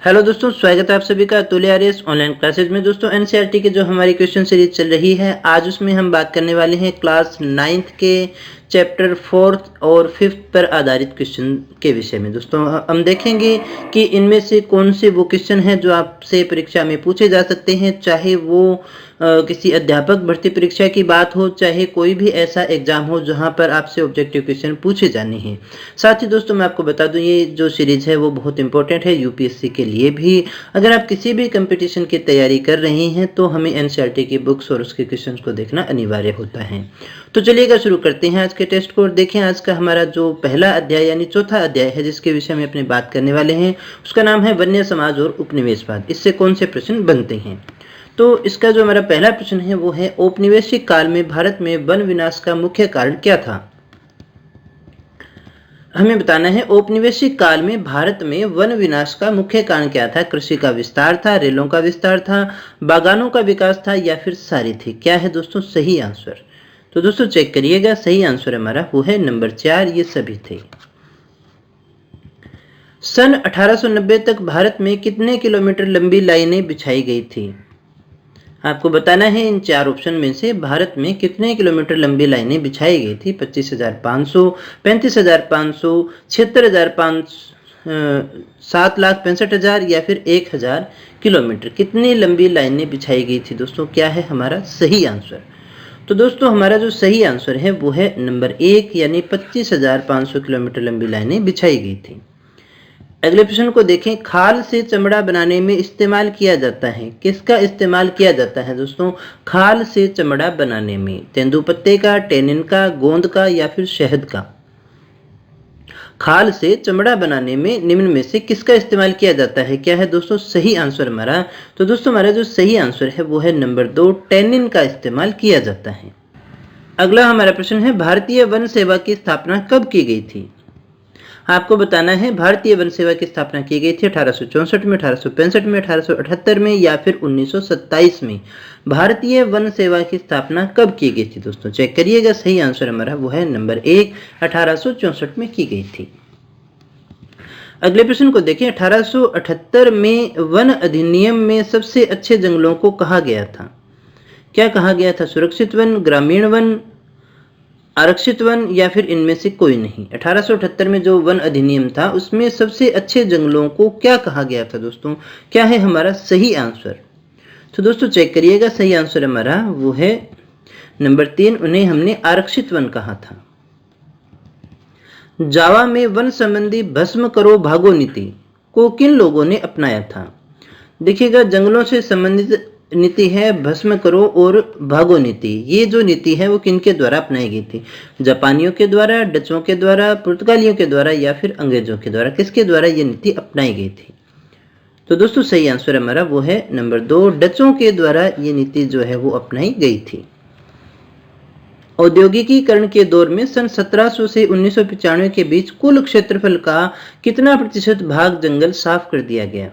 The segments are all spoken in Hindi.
हेलो दोस्तों, स्वागत है आप सभी का अतुल्य आर्यस ऑनलाइन क्लासेज में। दोस्तों एनसीईआरटी की जो हमारी क्वेश्चन सीरीज चल रही है, आज उसमें हम बात करने वाले हैं क्लास 9th के चैप्टर 4th और 5th पर आधारित क्वेश्चन के विषय में। दोस्तों हम देखेंगे कि इनमें से कौन से वो क्वेश्चन हैं जो आपसे परीक्षा में पूछे जा सकते हैं, चाहे वो किसी अध्यापक भर्ती परीक्षा की बात हो, चाहे कोई भी ऐसा एग्जाम हो जहां पर आपसे ऑब्जेक्टिव क्वेश्चन पूछे जाने हैं। साथ ही दोस्तों मैं आपको बता दूं, ये जो सीरीज है वो बहुत इंपॉर्टेंट है यूपीएससी के लिए भी। अगर आप किसी भी कंपटीशन की तैयारी कर रहे हैं तो हमें एनसीईआरटी की बुक्स और उसके क्वेश्चंस को देखना अनिवार्य होता है। तो चलिएगा शुरू करते हैं आज के टेस्ट को और देखें आज का हमारा जो पहला अध्याय यानी चौथा अध्याय है जिसके विषय में अपनी बात करने वाले हैं, उसका नाम है वन्य समाज और उपनिवेशवाद। इससे कौन से प्रश्न बनते हैं। तो इसका जो हमारा पहला प्रश्न है वो है, औपनिवेशिक काल में भारत में वन विनाश का मुख्य कारण क्या था। हमें बताना है औपनिवेशिक काल में भारत में वन विनाश का मुख्य कारण क्या था। कृषि का विस्तार था, रेलों का विस्तार था, बागानों का विकास था या फिर सारी थी। क्या है दोस्तों सही आंसर। तो दोस्तों चेक करिएगा, सही आंसर हमारा वो है नंबर 4, ये सभी थे। सन 1890 तक भारत में कितने किलोमीटर लंबी लाइनें बिछाई गई थी। आपको बताना है इन चार ऑप्शन में से भारत में कितने किलोमीटर लंबी लाइनें बिछाई गई थी। 25,500, 35,500, 76,500, 7,65,000 या फिर 1,000 किलोमीटर। कितनी लंबी लाइनें बिछाई गई थी दोस्तों, क्या है हमारा सही आंसर। तो दोस्तों हमारा जो सही आंसर है वो है नंबर 1 यानी 25,500 किलोमीटर लंबी लाइनें बिछाई गई थी। अगले प्रश्न को देखें, खाल से चमड़ा बनाने में इस्तेमाल किया जाता है। किसका इस्तेमाल किया जाता है दोस्तों खाल से चमड़ा बनाने में। तेंदुपत्ते का, टेनिन का, गोंद का या फिर शहद का। खाल से चमड़ा बनाने में निम्न में से किसका इस्तेमाल किया जाता है। क्या है दोस्तों सही आंसर हमारा। तो दोस्तों हमारा जो सही आंसर है वो है नंबर 2, टेनिन का इस्तेमाल किया जाता है। अगला हमारा प्रश्न है, भारतीय वन सेवा की स्थापना कब की गई थी। आपको बताना है भारतीय वन सेवा की स्थापना की गई थी 1864 में, 1865 में, 1878 में या फिर 1927 में। भारतीय वन सेवा की स्थापना कब की गई थी दोस्तों चेक करिएगा, सही आंसर हमारा वो है नंबर 1, 1864 में की गई थी। अगले प्रश्न को देखें, 1878 में वन अधिनियम में सबसे अच्छे जंगलों को कहा गया था। क्या कहा गया था, सुरक्षित वन, ग्रामीण वन, आरक्षित वन या फिर इनमें से कोई नहीं। 1878 में जो वन अधिनियम था उसमें सबसे अच्छे जंगलों को क्या कहा गया था दोस्तों, क्या है हमारा सही आंसर। तो दोस्तों चेक करिएगा, सही आंसर हमारा वो है नंबर 3, उन्हें हमने आरक्षित वन कहा था। जावा में वन संबंधी भस्म करो भागो नीति को किन लोगों ने अपनाया था। देखिएगा, जंगलों से संबंधित नीति है भस्म करो और भागो नीति। ये जो नीति है वो किनके द्वारा अपनाई गई थी। जापानियों के द्वारा, डचों के द्वारा, पुर्तगालियों के द्वारा या फिर अंग्रेजों के द्वारा। किसके द्वारा ये नीति अपनाई गई थी। तो दोस्तों सही आंसर हमारा वो है नंबर 2, डचों के द्वारा ये नीति जो है वो अपनाई गई थी। औद्योगिकीकरण के दौर में सन 1700 से 1995 के बीच कुल क्षेत्रफल का कितना प्रतिशत भाग जंगल साफ कर दिया गया।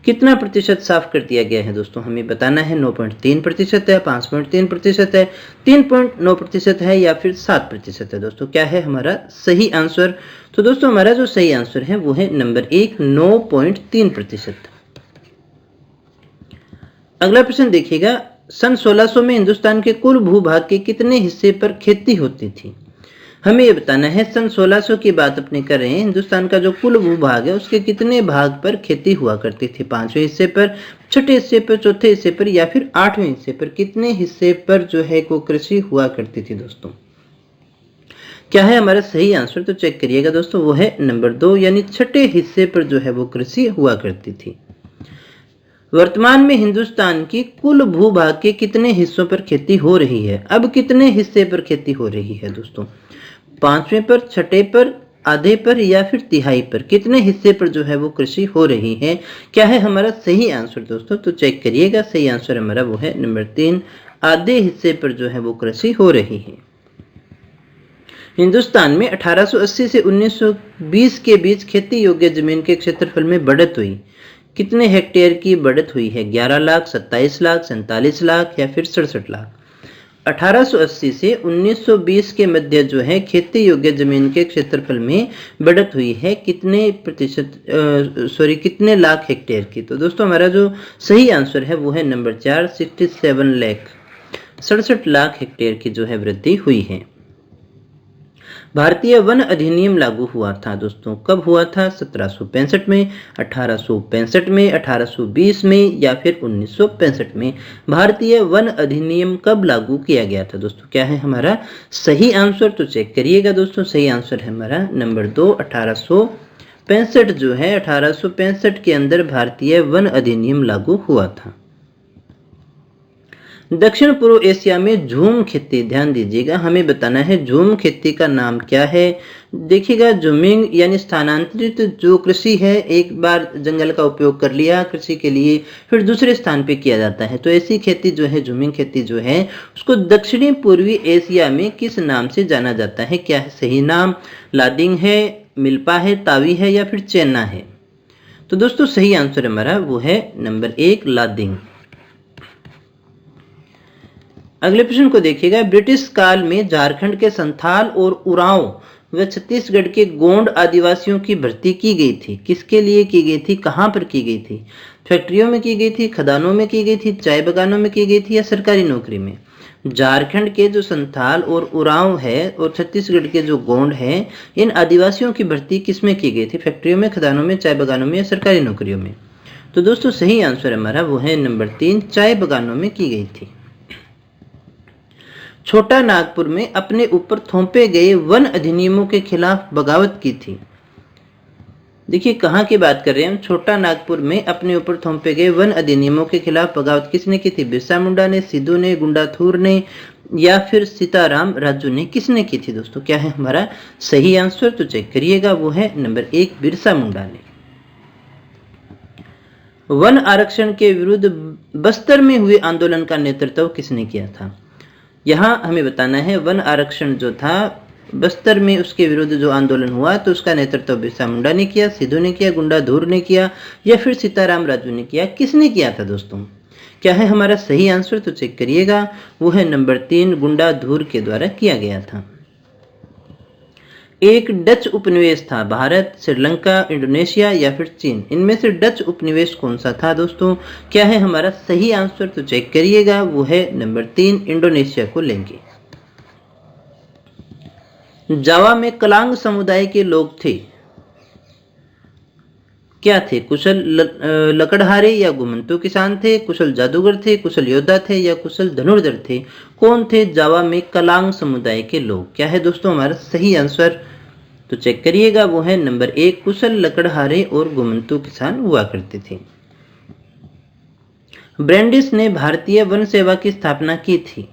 कितना प्रतिशत साफ कर दिया गया है दोस्तों हमें बताना है। 9.3% है, 5.3% है, 3.9% है या फिर 7% है। दोस्तों क्या है हमारा सही आंसर। तो दोस्तों हमारा जो सही आंसर है वो है नंबर 1, 9.3%। अगला प्रश्न देखिएगा, सन 1600 में हिंदुस्तान के कुल भूभाग के कितने हिस्से पर खेती होती थी। हमें ये बताना है सन 1600 की बात अपने कर रहे हैं, हिंदुस्तान का जो कुल भूभाग है उसके कितने भाग पर खेती हुआ करती थी। 5वें हिस्से पर, छठे हिस्से पर, चौथे हिस्से पर या फिर 8वें हिस्से पर। कितने हिस्से पर जो है वो कृषि हुआ करती थी दोस्तों, क्या है हमारा सही आंसर। तो चेक करिएगा दोस्तों, वो है नंबर 2 यानी छठे हिस्से पर जो है वो कृषि हुआ करती थी। वर्तमान में हिंदुस्तान की कुल भूभाग के कितने हिस्सों पर खेती हो रही है। अब कितने हिस्से पर खेती हो रही है दोस्तों, 5वें पर, छठे पर, आधे पर या फिर तिहाई पर। कितने हिस्से पर जो है वो कृषि हो रही है, क्या है हमारा सही आंसर दोस्तों। तो चेक करिएगा, सही आंसर हमारा वो है नंबर 3, आधे हिस्से पर जो है वो कृषि हो रही है। हिंदुस्तान में 1880 से 1920 के बीच खेती योग्य जमीन के क्षेत्रफल में बढ़त हुई। कितने हेक्टेयर की बढ़त हुई है, 11 लाख, 27 लाख, 47 लाख या फिर 67 लाख। 1880 से 1920 के मध्य जो है खेती योग्य जमीन के क्षेत्रफल में बढ़त हुई है कितने कितने लाख हेक्टेयर की। तो दोस्तों हमारा जो सही आंसर है वो है नंबर 4, 67 लाख हेक्टेयर की जो है वृद्धि हुई है। भारतीय वन अधिनियम लागू हुआ था दोस्तों, कब हुआ था? 1765 में, 1865 में, 1820 में या फिर 1965 में। भारतीय वन अधिनियम कब लागू किया गया था दोस्तों? क्या है हमारा सही आंसर? तो चेक करिएगा दोस्तों, सही आंसर है हमारा नंबर 2, 1865 जो है 1865 के अंदर भारतीय वन अधिनियम लागू हुआ था। दक्षिण पूर्व एशिया में झूम खेती, ध्यान दीजिएगा हमें बताना है झूम खेती का नाम क्या है। देखिएगा झूमिंग यानी स्थानांतरित जो कृषि है, एक बार जंगल का उपयोग कर लिया कृषि के लिए फिर दूसरे स्थान पे किया जाता है, तो ऐसी खेती जो है झूमिंग खेती जो है उसको दक्षिणी पूर्वी एशिया में किस नाम से जाना जाता है? क्या है सही नाम? लादिंग है, मिल्पा है, तावी है या फिर चेन्ना है? तो दोस्तों सही आंसर हमारा वो है नंबर 1, लादिंग। अगले प्रश्न को देखिएगा, ब्रिटिश काल में झारखंड के संथाल और उरांव व छत्तीसगढ़ के गोंड आदिवासियों की भर्ती की गई थी। किसके लिए की गई थी? कहां पर की गई थी? फैक्ट्रियों में की गई थी, खदानों में की गई थी, चाय बागानों में की गई थी या सरकारी नौकरी में? झारखंड के जो संथाल और उरांव है और छत्तीसगढ़ के जो गोंड है, इन आदिवासियों की भर्ती किसमें की गई थी? फैक्ट्रियों में, खदानों में, चाय बागानों में या सरकारी नौकरियों में? तो दोस्तों सही आंसर हमारा वो है नंबर 3, चाय बागानों में की गई थी। छोटा नागपुर में अपने ऊपर थोपे गए वन अधिनियमों के खिलाफ बगावत की थी। देखिए कहाँ की बात कर रहे हैं हम, छोटा नागपुर में अपने ऊपर थोपे गए वन अधिनियमों के खिलाफ बगावत किसने की थी? बिरसा मुंडा ने, सिद्धू ने, गुंडाथुर ने या फिर सीताराम राजू ने? किसने की थी दोस्तों? क्या है हमारा सही आंसर? तो चेक करिएगा वो है नंबर 1, बिरसा मुंडा ने। वन आरक्षण के विरुद्ध बस्तर में हुए आंदोलन का नेतृत्व किसने किया था? यहाँ हमें बताना है वन आरक्षण जो था बस्तर में उसके विरुद्ध जो आंदोलन हुआ तो उसका नेतृत्व बिरसा मुंडा ने किया, सिद्धू ने किया, गुंडाधुर ने किया या फिर सीताराम राजू ने किया? किसने किया था दोस्तों? क्या है हमारा सही आंसर? तो चेक करिएगा वो है नंबर 3, गुंडाधुर के द्वारा किया गया था। एक डच उपनिवेश था, भारत, श्रीलंका, इंडोनेशिया या फिर चीन? इनमें से डच उपनिवेश कौन सा था दोस्तों? क्या है हमारा सही आंसर? तो चेक करिएगा वो है नंबर 3, इंडोनेशिया को लेंगे। जावा में कलांग समुदाय के लोग थे, क्या थे? कुशल लकड़हारे या घुमंतू किसान थे, कुशल जादूगर थे, कुशल योद्धा थे या कुशल धनुर्धर थे? कौन थे जावा में कलांग समुदाय के लोग? क्या है दोस्तों हमारा सही आंसर? तो चेक करिएगा वो है नंबर 1, कुशल लकड़हारे और घुमंतू किसान हुआ करते थे। ब्रैंडिस ने भारतीय वन सेवा की स्थापना की थी।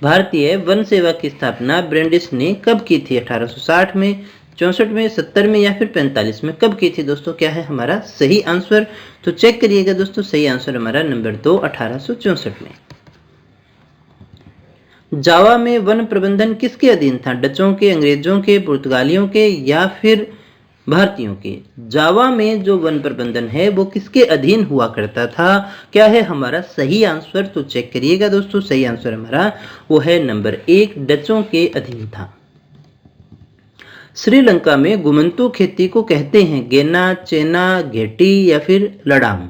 भारतीय वन सेवा की स्थापना ब्रैंडिस ने कब की थी? 1860 में, 64 में, 70 में या फिर 45 में? कब की थी दोस्तों? क्या है हमारा सही आंसर? तो चेक करिएगा दोस्तों, सही आंसर हमारा नंबर 2, 1864 में। जावा में वन प्रबंधन किसके अधीन था? डचों के, अंग्रेजों के, पुर्तगालियों के या फिर भारतीयों के? जावा में जो वन प्रबंधन है वो किसके अधीन हुआ करता था? क्या है हमारा सही आंसर? तो चेक करिएगा दोस्तों, सही आंसर हमारा वो है नंबर 1, डचों के अधीन था। श्रीलंका में घुमंतू खेती को कहते हैं गेना, चेना, घेटी या फिर लडाम?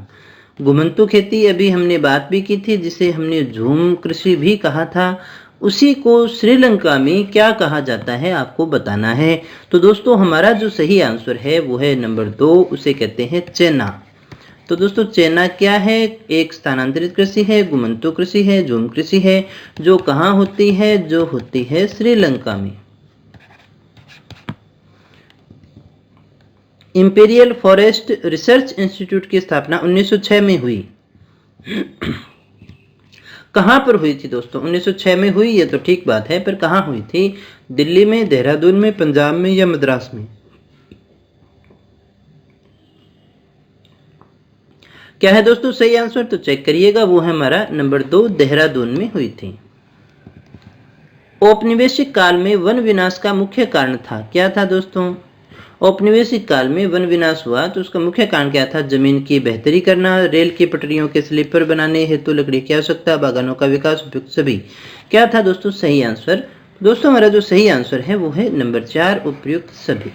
घुमंतू खेती अभी हमने बात भी की थी, जिसे हमने झूम कृषि भी कहा था। उसी को श्रीलंका में क्या कहा जाता है आपको बताना है। तो दोस्तों हमारा जो सही आंसर है वो है नंबर 2, उसे कहते हैं चेना। तो दोस्तों चेना क्या है? एक स्थानांतरित कृषि है, घुमंतू कृषि है, झूम कृषि है, जो कहाँ होती है? जो होती है श्रीलंका में। इंपीरियल फॉरेस्ट रिसर्च इंस्टीट्यूट की स्थापना 1906 में हुई। कहां पर हुई थी दोस्तों? 1906 में हुई, ये तो ठीक बात है, पर कहां हुई थी? दिल्ली में, देहरादून में, पंजाब में या मद्रास में? क्या है दोस्तों सही आंसर? तो चेक करिएगा वो है हमारा नंबर 2, देहरादून में हुई थी। औपनिवेशिक काल में वन विनाश का मुख्य कारण था, क्या था दोस्तों? औपनिवेशिक काल में वन विनाश हुआ तो उसका मुख्य कारण क्या था? जमीन की बेहतरी करना, रेल की पटरियों के स्लीपर बनाने हेतु लकड़ी की आवश्यकता, बागानों का विकास, उपयुक्त सभी। क्या था दोस्तों सही आंसर? दोस्तों हमारा जो सही आंसर है वो है नंबर 4, उपयुक्त सभी।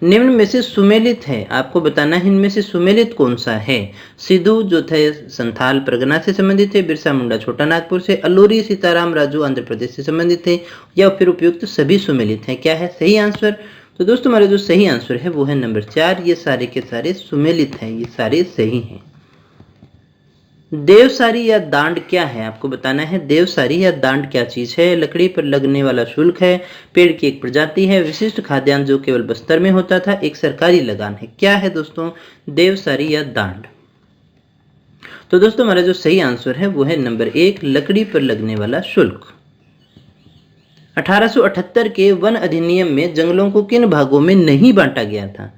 निम्न में से सुमेलित है, आपको बताना है इनमें से सुमेलित कौन सा है? सिद्धू जो थे संथाल परगना से संबंधित थे, बिरसा मुंडा छोटा नागपुर से, अल्लूरी सीताराम राजू आंध्र प्रदेश से संबंधित थे, या फिर उपयुक्त सभी सुमेलित हैं। क्या है सही आंसर? तो दोस्तों हमारा जो सही आंसर है वो है नंबर 4, ये सारे के सारे सुमेलित हैं, ये सारे सही हैं। देवसारी या दांड क्या है? आपको बताना है देवसारी या दांड क्या चीज है? लकड़ी पर लगने वाला शुल्क है, पेड़ की एक प्रजाति है, विशिष्ट खाद्यान्न जो केवल बस्तर में होता था, एक सरकारी लगान है। क्या है दोस्तों देवसारी या दांड? तो दोस्तों हमारा जो सही आंसर है वो है नंबर 1, लकड़ी पर लगने वाला शुल्क। 1878 के वन अधिनियम में जंगलों को किन भागों में नहीं बांटा गया था?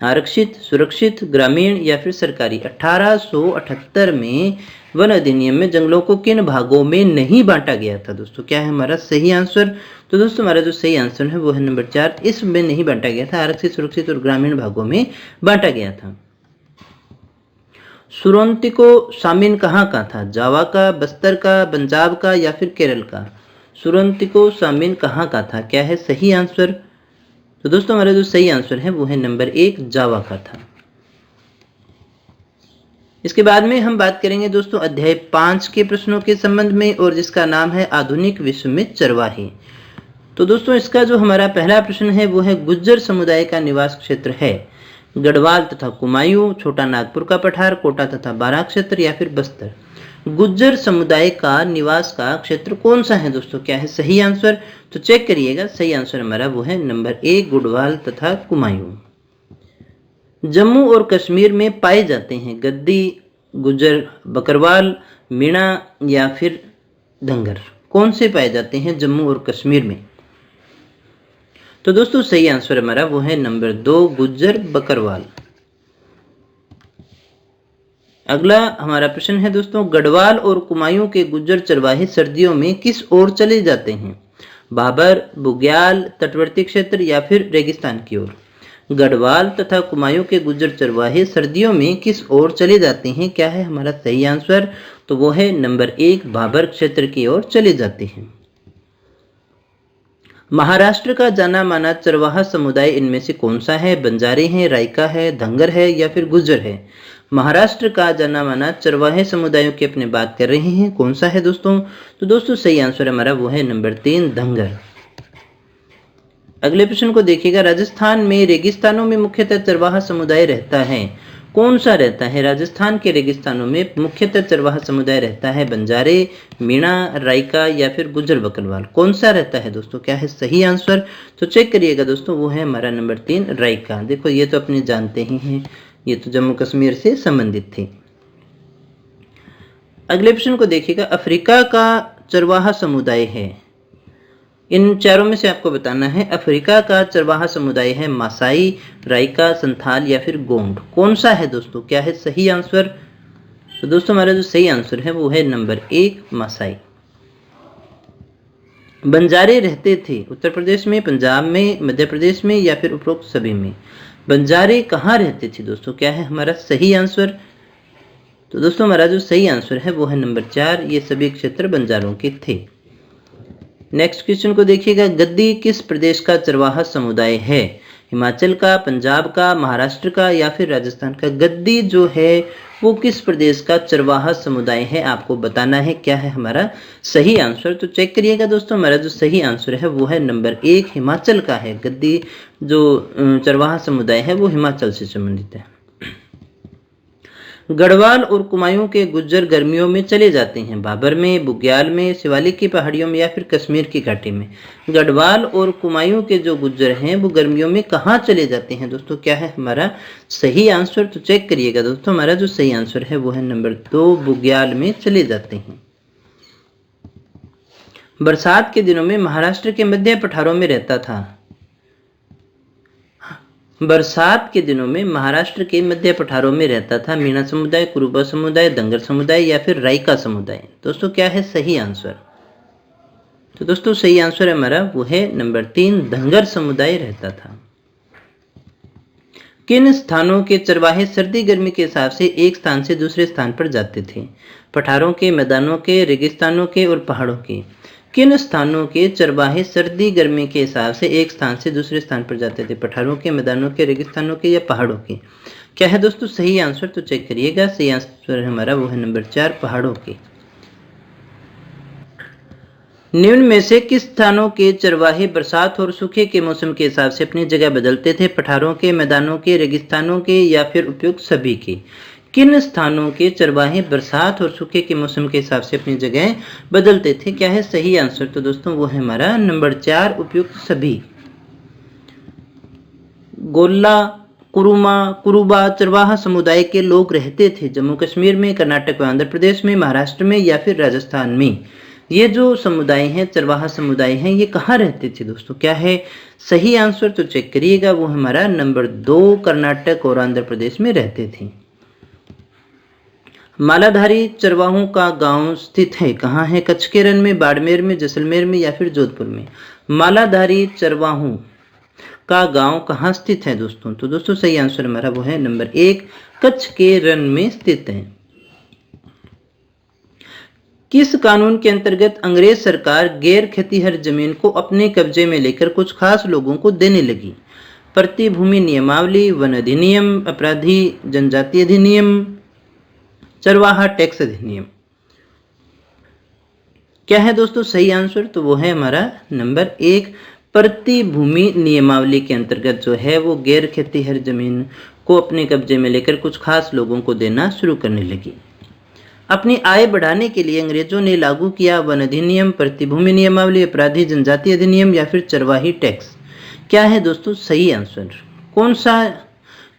आरक्षित, सुरक्षित, ग्रामीण या फिर सरकारी। 1878 में वन अधिनियम में जंगलों को किन भागों में नहीं बांटा गया था दोस्तों? क्या है हमारा सही आंसर? तो दोस्तों हमारा जो सही आंसर है वो है नंबर 4, इसमें नहीं बांटा गया था, आरक्षित, सुरक्षित और ग्रामीण भागों में बांटा गया था। सुरोंतिको सामिन कहाँ का था? जावा का, बस्तर का, पंजाब का या फिर केरल का? सुरोंतिको सामिन कहाँ का था? क्या है सही आंसर? तो दोस्तों हमारा जो सही आंसर है वो है नंबर 1, जावा का था। इसके बाद में हम बात करेंगे दोस्तों अध्याय 5 के प्रश्नों के संबंध में, और जिसका नाम है आधुनिक विश्व में चरवाहे। तो दोस्तों इसका जो हमारा पहला प्रश्न है वो है गुज्जर समुदाय का निवास क्षेत्र है गढ़वाल तथा कुमायूं, छोटा नागपुर का पठार, कोटा तथा बारां क्षेत्र या फिर बस्तर। गुज्जर समुदाय का निवास का क्षेत्र कौन सा है दोस्तों? क्या है सही आंसर? तो चेक करिएगा, सही आंसर हमारा वो है नंबर 1, गढ़वाल तथा कुमायूं। जम्मू और कश्मीर में पाए जाते हैं गद्दी, गुज्जर, बकरवाल, मीणा या फिर धंगर। कौन से पाए जाते हैं जम्मू और कश्मीर में? तो दोस्तों सही आंसर हमारा वो है नंबर 2, गुज्जर, बकरवाल। अगला हमारा प्रश्न है दोस्तों गढ़वाल और कुमायूं के गुज्जर चरवाहे सर्दियों में किस ओर चले जाते हैं? बाबर, बुग्याल, तटवर्ती क्षेत्र या फिर रेगिस्तान की ओर। गढ़वाल तथा कुमायूं के गुज्जर चरवाहे सर्दियों में किस ओर चले जाते हैं? क्या है हमारा सही आंसर? तो वो है नंबर 1, बाबर क्षेत्र की ओर चले जाते हैं। महाराष्ट्र का जाना माना चरवाहा समुदाय इनमें से कौन सा है? बंजारे हैं, रायका है, धंगर है या फिर गुज्जर है? महाराष्ट्र का जाना माना चरवाहे समुदायों की अपने बात कर रहे हैं, कौन सा है दोस्तों? तो दोस्तों सही आंसर हमारा वो है नंबर 3, धंगर। अगले प्रश्न को देखिएगा, राजस्थान में रेगिस्तानों में मुख्यतः चरवाहा समुदाय रहता है, कौन सा रहता है? राजस्थान के रेगिस्तानों में मुख्यतः चरवाहा समुदाय रहता है बंजारे, मीणा, रायका या फिर गुज्जर बकरवाल। कौन सा रहता है दोस्तों? क्या है सही आंसर? तो चेक करिएगा दोस्तों, वो है हमारा नंबर 3, रायका। देखो ये तो अपने जानते ही हैं, ये तो जम्मू कश्मीर से संबंधित थे। अगले प्रश्न को देखिएगा, अफ्रीका का चरवाहा समुदाय है, इन चारों में से आपको बताना है। अफ्रीका का चरवाहा समुदाय है मासाई, रायका, संथाल या फिर गोंड। कौन सा है दोस्तों? क्या है सही आंसर? तो दोस्तों हमारा जो सही आंसर है वो है नंबर 1, मासाई। बंजारे रहते थे उत्तर प्रदेश में, पंजाब में, मध्य प्रदेश में या फिर उपरोक्त सभी में। बंजारे कहाँ रहते थे दोस्तों? क्या है हमारा सही आंसर? तो दोस्तों हमारा जो सही आंसर है वो है नंबर 4, ये सभी क्षेत्र बंजारों के थे। नेक्स्ट क्वेश्चन को देखिएगा, गद्दी किस प्रदेश का चरवाहा समुदाय है? हिमाचल का, पंजाब का, महाराष्ट्र का या फिर राजस्थान का? गद्दी जो है वो किस प्रदेश का चरवाहा समुदाय है, आपको बताना है। क्या है हमारा सही आंसर? तो चेक करिएगा दोस्तों, हमारा जो सही आंसर है वो है नंबर 1, हिमाचल का है। गद्दी जो चरवाहा समुदाय है वो हिमाचल से संबंधित है। गढ़वाल और कुमायूं के गुज्जर गर्मियों में चले जाते हैं बाबर में, बुग्याल में, शिवालिक की पहाड़ियों में या फिर कश्मीर की घाटी में। गढ़वाल और कुमायूं के जो गुज्जर हैं वो गर्मियों में कहाँ चले जाते हैं दोस्तों? क्या है हमारा सही आंसर? तो चेक करिएगा दोस्तों, हमारा जो सही आंसर है वो है नंबर 2, बुग्याल में चले जाते हैं। बरसात के दिनों में महाराष्ट्र के मध्य पठारों में रहता था। बरसात के दिनों में महाराष्ट्र के मध्य पठारों में रहता था मीणा समुदाय, कुरुबा समुदाय, धंगर समुदाय या फिर रायका समुदाय। दोस्तों क्या है सही आंसर? तो दोस्तों सही आंसर हमारा वो है नंबर 3, धंगर समुदाय रहता था। किन स्थानों के चरवाहे सर्दी गर्मी के हिसाब से एक स्थान से दूसरे स्थान पर जाते थे? पठारों के, मैदानों के, रेगिस्तानों के और पहाड़ों के। किन स्थानों के चरवाहे सर्दी गर्मी के हिसाब से एक स्थान से दूसरे स्थान पर जाते थे? पठारों के, मैदानों के, रेगिस्तानों के या पहाड़ों के? क्या है दोस्तों सही आंसर? तो चेक करिएगा, सही आंसर हमारा वो है नंबर 4, पहाड़ों के। निम्न में से किस स्थानों के चरवाहे बरसात और सूखे के मौसम के हिसाब से अपनी जगह बदलते थे? पठारों के, मैदानों के, रेगिस्तानों के या फिर उपयुक्त सभी के? किन स्थानों के चरवाहे बरसात और सूखे के मौसम के हिसाब से अपनी जगह बदलते थे? क्या है सही आंसर? तो दोस्तों वो है हमारा नंबर 4, उपयुक्त सभी। गोल्ला, कुरुमा, कुरुबा चरवाहा समुदाय के लोग रहते थे जम्मू कश्मीर में, कर्नाटक व आंध्र प्रदेश में, महाराष्ट्र में या फिर राजस्थान में। ये जो समुदाय हैं, चरवाहा समुदाय हैं, ये कहाँ रहते थे दोस्तों? क्या है सही आंसर? तो चेक करिएगा, वो हमारा नंबर 2, कर्नाटक और आंध्र प्रदेश में रहते थे। मालाधारी चरवाहों का गांव स्थित है कहाँ है? कच्छ के रण में, बाड़मेर में, जैसलमेर में या फिर जोधपुर में? मालाधारी चरवाहों का गांव कहाँ स्थित है दोस्तों? तो दोस्तों सही आंसर हमारा वो है नंबर 1, कच्छ के रण में स्थित है। किस कानून के अंतर्गत अंग्रेज सरकार गैर खेतीहर जमीन को अपने कब्जे में लेकर कुछ खास लोगों को देने लगी? प्रतिभूमि नियमावली, वन अधिनियम, अपराधी जनजाति अधिनियम, चरवाहा टैक्स अधिनियम। क्या है दोस्तों सही आंसर? तो वो है हमारा नंबर 1, प्रतिभूमि नियमावली के अंतर्गत जो है वो गैर खेतीहर जमीन को अपने कब्जे में लेकर कुछ खास लोगों को देना शुरू करने लगी। अपनी आय बढ़ाने के लिए अंग्रेजों ने लागू किया वन अधिनियम, प्रतिभूमि नियमावली, अपराधी जनजाति अधिनियम या फिर चरवाही टैक्स। क्या है दोस्तों सही आंसर? कौन सा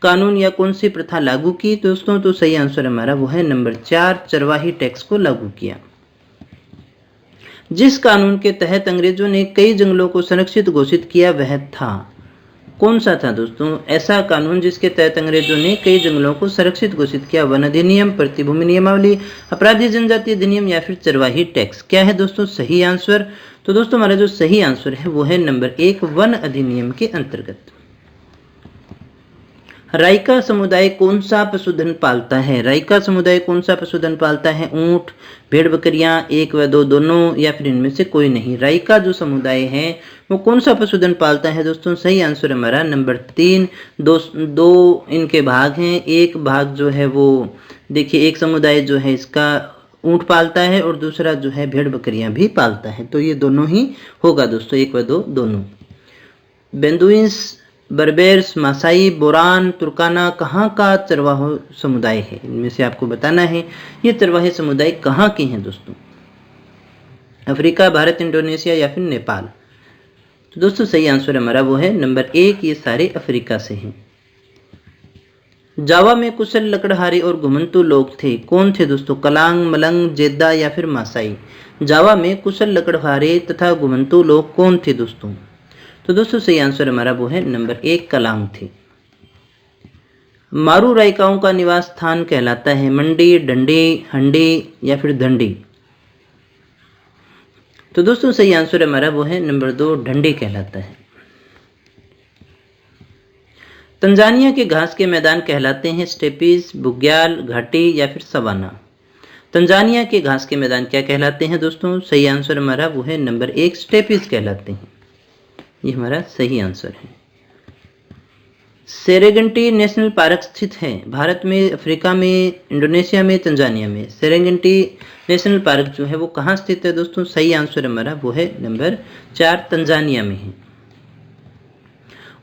कानून या कौन सी प्रथा लागू की दोस्तों? तो सही आंसर हमारा वो है नंबर 4, चरवाही टैक्स को लागू किया। जिस कानून के तहत अंग्रेजों ने कई जंगलों को संरक्षित घोषित किया वह था, कौन सा था दोस्तों ऐसा कानून जिसके तहत अंग्रेजों ने कई जंगलों को संरक्षित घोषित किया? वन अधिनियम, प्रतिभूमि नियमावली, अपराधी जनजाति अधिनियम या फिर चरवाही टैक्स। क्या है दोस्तों सही आंसर? तो दोस्तों हमारा जो सही आंसर है वो है नंबर 1, वन अधिनियम के अंतर्गत। राइका समुदाय कौन सा पशुधन पालता है? राइका समुदाय कौन सा पशुधन पालता है? ऊंट, भेड़ बकरियां, 1 व 2 दोनों या फिर इनमें से कोई नहीं? राइका जो समुदाय है वो कौन सा पशुधन पालता है दोस्तों? सही आंसर हमारा नंबर 3, दो इनके भाग हैं। एक भाग जो है वो देखिए, एक समुदाय जो है इसका ऊंट पालता है और दूसरा जो है भेड़ बकरियां भी पालता है, तो ये दोनों ही होगा दोस्तों, 1 व 2 दोनों। बेंदुइन्स, बर्बेर्स, मासाई, बोरान, तुर्काना कहाँ का चरवाहा समुदाय है? इनमें से आपको बताना है ये चरवाहे समुदाय कहाँ के हैं दोस्तों? अफ्रीका, भारत, इंडोनेशिया या फिर नेपाल? तो दोस्तों सही आंसर हमारा वो है नंबर 1, ये सारे अफ्रीका से हैं। जावा में कुशल लकड़हारे और घुमंतू लोग थे, कौन थे दोस्तों? कलांग, मलंग, जेद्दा या फिर मासाई? जावा में कुशल लकड़हारे तथा घुमंतू लोग कौन थे दोस्तों? तो दोस्तों सही आंसर हमारा वो है नंबर 1, कलांग थे। मारू राइकाओं का निवास स्थान कहलाता है? मंडी, डंडी, हंडी या फिर धंडी? तो दोस्तों सही आंसर हमारा वो है नंबर 2, ढंडी कहलाता है। तंजानिया के घास के मैदान कहलाते हैं स्टेपीज, बुग्याल, घाटी या फिर सवाना? तंजानिया के घास के मैदान क्या कहलाते हैं दोस्तों? सही आंसर हमारा वो है नंबर 1, स्टेपीज कहलाते हैं। ये हमारा सही आंसर है। सेरेगेंटी नेशनल पार्क स्थित है भारत में, अफ्रीका में, इंडोनेशिया में, तंजानिया में? सेरेगेंटी नेशनल पार्क जो है वो कहाँ स्थित है दोस्तों? सही आंसर हमारा वो है नंबर 4, तंजानिया में है।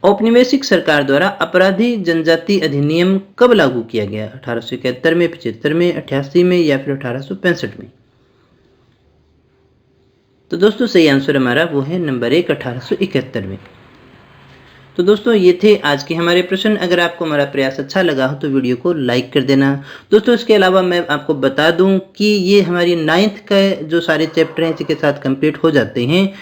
औपनिवेशिक सरकार द्वारा अपराधी जनजाति अधिनियम कब लागू किया गया? 1871 में, 75 में, 88 में या फिर 1865 में? तो दोस्तों सही आंसर हमारा वो है नंबर 1, 1871 में। तो दोस्तों ये थे आज के हमारे प्रश्न। अगर आपको हमारा प्रयास अच्छा लगा हो तो वीडियो को लाइक कर देना दोस्तों। इसके अलावा मैं आपको बता दूं कि ये हमारी 9th का जो सारे चैप्टर हैं इसके साथ कंप्लीट हो जाते हैं।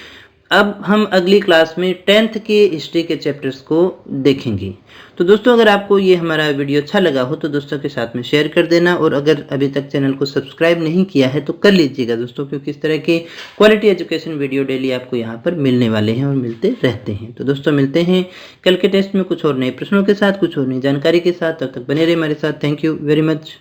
अब हम अगली क्लास में 10th के हिस्ट्री के चैप्टर्स को देखेंगे। तो दोस्तों अगर आपको ये हमारा वीडियो अच्छा लगा हो तो दोस्तों के साथ में शेयर कर देना, और अगर अभी तक चैनल को सब्सक्राइब नहीं किया है तो कर लीजिएगा दोस्तों, क्योंकि इस तरह के क्वालिटी एजुकेशन वीडियो डेली आपको यहाँ पर मिलने वाले हैं और मिलते रहते हैं। तो दोस्तों मिलते हैं कल के टेस्ट में कुछ और नए प्रश्नों के साथ, कुछ और नई जानकारी के साथ। तब तक बने रहे हमारे साथ। Thank you very much.